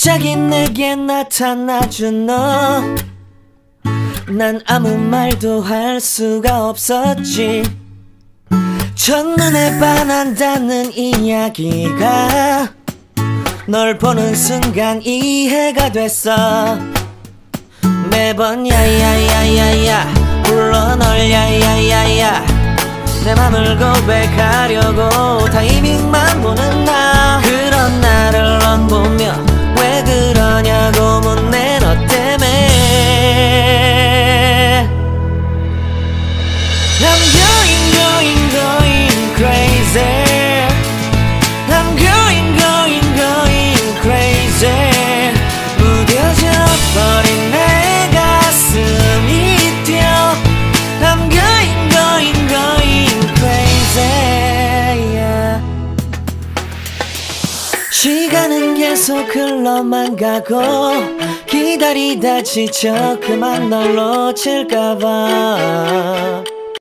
갑자기 내게 나타나준 너, 난 아무 말도 할 수가 없었지. 첫눈에 반한다는 이야기가 널 보는 순간 이해가 됐어. 매번 야야야야야 불러 널 야야야야, 내 맘을 고백하려고 타이밍만 보는 나. 그런 나를 넌 보며 왜 그러냐고 묻네. 너 때문에 I'm going crazy. I'm going crazy. 무뎌져 버린 내 가슴이 뛰어. I'm going crazy, yeah. 시간은 계속 흘러만 가고 기다리다 지쳐 그만 널 놓칠까봐